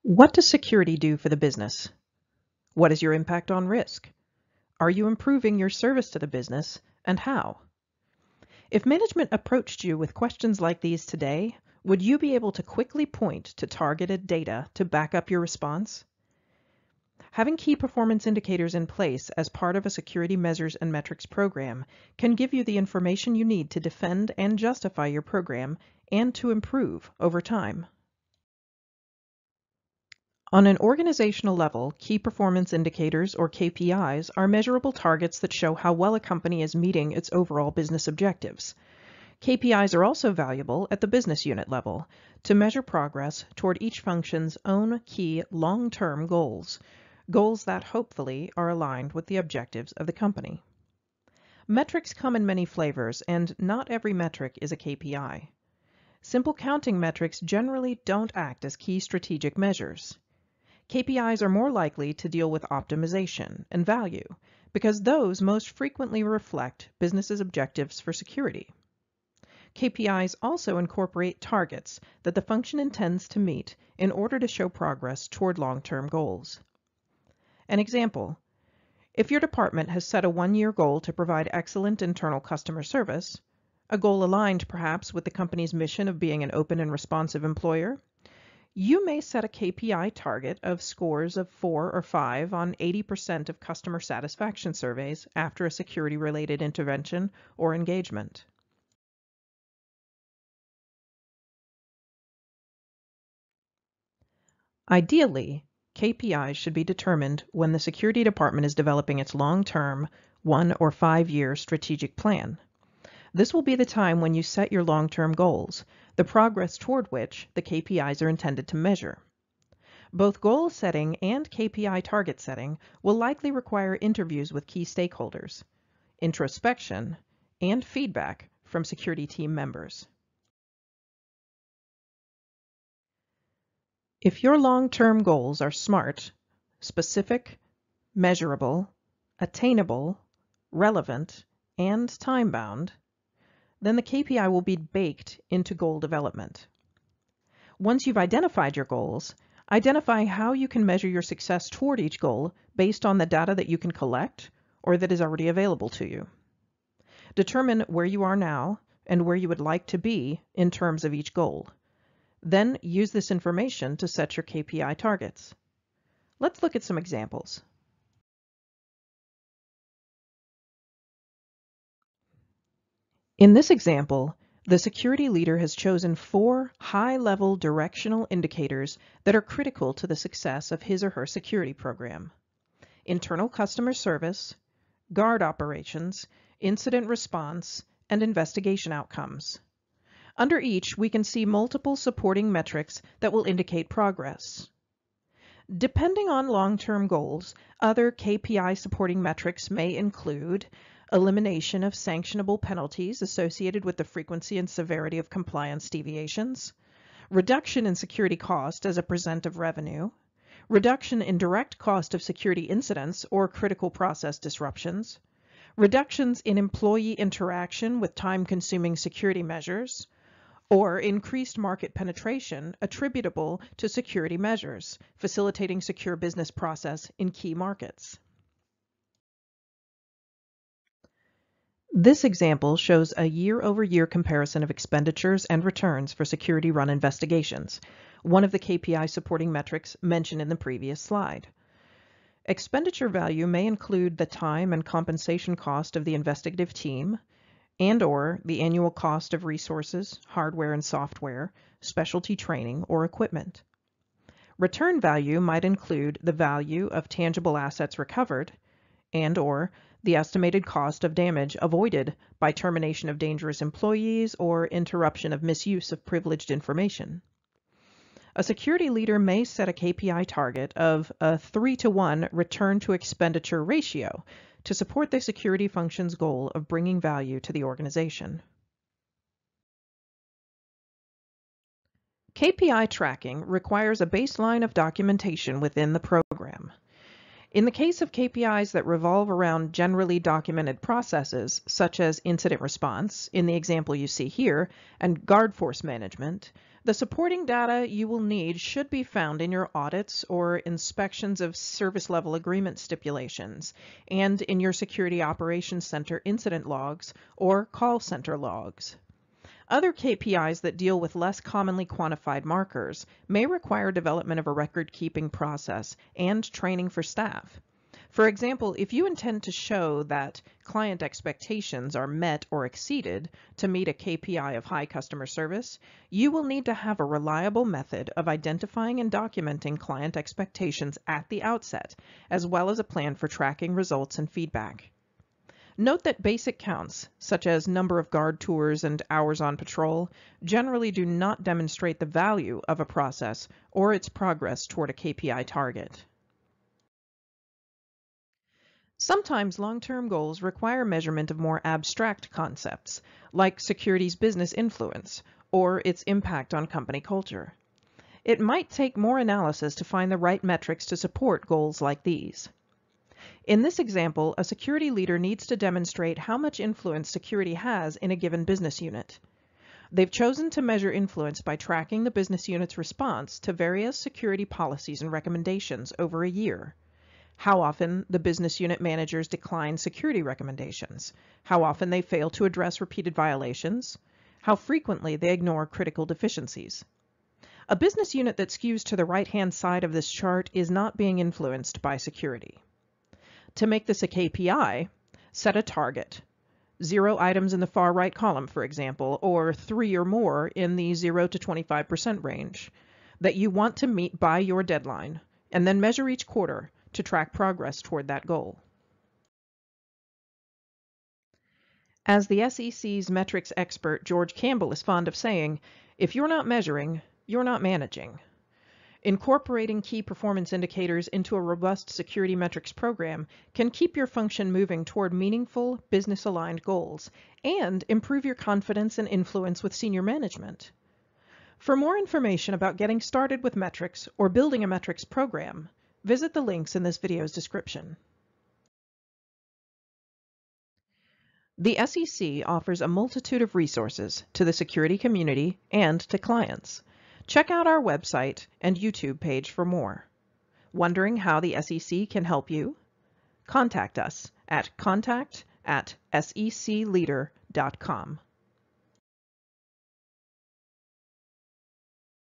What does security do for the business? What is your impact on risk? Are you improving your service to the business, and how? If management approached you with questions like these today, would you be able to quickly point to targeted data to back up your response? Having key performance indicators in place as part of a security measures and metrics program can give you the information you need to defend and justify your program and to improve over time. On an organizational level, key performance indicators, or KPIs, are measurable targets that show how well a company is meeting its overall business objectives. KPIs are also valuable at the business unit level to measure progress toward each function's own key long-term goals, goals that hopefully are aligned with the objectives of the company. Metrics come in many flavors, and not every metric is a KPI. Simple counting metrics generally don't act as key strategic measures. KPIs are more likely to deal with optimization and value because those most frequently reflect business's objectives for security. KPIs also incorporate targets that the function intends to meet in order to show progress toward long-term goals. An example, if your department has set a one-year goal to provide excellent internal customer service, a goal aligned perhaps with the company's mission of being an open and responsive employer, you may set a KPI target of scores of 4 or 5 on 80% of customer satisfaction surveys after a security-related intervention or engagement. Ideally, KPIs should be determined when the security department is developing its long-term 1 or 5-year strategic plan. This will be the time when you set your long-term goals, the progress toward which the KPIs are intended to measure. Both goal setting and KPI target setting will likely require interviews with key stakeholders, introspection, and feedback from security team members. If your long-term goals are SMART, specific, measurable, attainable, relevant, and time-bound, then the KPI will be baked into goal development. Once you've identified your goals, identify how you can measure your success toward each goal based on the data that you can collect or that is already available to you. Determine where you are now and where you would like to be in terms of each goal. Then use this information to set your KPI targets. Let's look at some examples. In this example, the security leader has chosen 4 high-level directional indicators that are critical to the success of his or her security program: internal customer service, guard operations, incident response, and investigation outcomes. Under each, we can see multiple supporting metrics that will indicate progress. Depending on long-term goals, other KPI supporting metrics may include elimination of sanctionable penalties associated with the frequency and severity of compliance deviations, reduction in security cost as a % of revenue, reduction in direct cost of security incidents or critical process disruptions, reductions in employee interaction with time-consuming security measures, or increased market penetration attributable to security measures, facilitating secure business process in key markets. This example shows a year-over-year comparison of expenditures and returns for security run investigations, one of the KPI supporting metrics mentioned in the previous slide. Expenditure value may include the time and compensation cost of the investigative team, and/or the annual cost of resources, hardware and software, specialty training, or equipment. Return value might include the value of tangible assets recovered, and/or the estimated cost of damage avoided by termination of dangerous employees or interruption of misuse of privileged information. A security leader may set a KPI target of a 3-to-1 return to expenditure ratio to support the security function's goal of bringing value to the organization. KPI tracking requires a baseline of documentation within the program. In the case of KPIs that revolve around generally documented processes, such as incident response, in the example you see here, and guard force management, the supporting data you will need should be found in your audits or inspections of service level agreement stipulations, and in your Security Operations Center incident logs or call center logs. Other KPIs that deal with less commonly quantified markers may require development of a record-keeping process and training for staff. For example, if you intend to show that client expectations are met or exceeded to meet a KPI of high customer service, you will need to have a reliable method of identifying and documenting client expectations at the outset, as well as a plan for tracking results and feedback. Note that basic counts, such as number of guard tours and hours on patrol, generally do not demonstrate the value of a process or its progress toward a KPI target. Sometimes long-term goals require measurement of more abstract concepts, like security's business influence or its impact on company culture. It might take more analysis to find the right metrics to support goals like these. In this example, a security leader needs to demonstrate how much influence security has in a given business unit. They've chosen to measure influence by tracking the business unit's response to various security policies and recommendations over a year. How often the business unit managers decline security recommendations, how often they fail to address repeated violations, how frequently they ignore critical deficiencies. A business unit that skews to the right-hand side of this chart is not being influenced by security. To make this a KPI, set a target. 0 items in the far right column, for example, or 3 or more in the 0 to 25% range that you want to meet by your deadline, and then measure each quarter to track progress toward that goal. As the SEC's metrics expert George Campbell is fond of saying, if you're not measuring, you're not managing. Incorporating key performance indicators into a robust security metrics program can keep your function moving toward meaningful, business-aligned goals and improve your confidence and influence with senior management. For more information about getting started with metrics or building a metrics program, visit the links in this video's description. The SEC offers a multitude of resources to the security community and to clients. Check out our website and YouTube page for more. Wondering how the SEC can help you? Contact us at contact@secleader.com.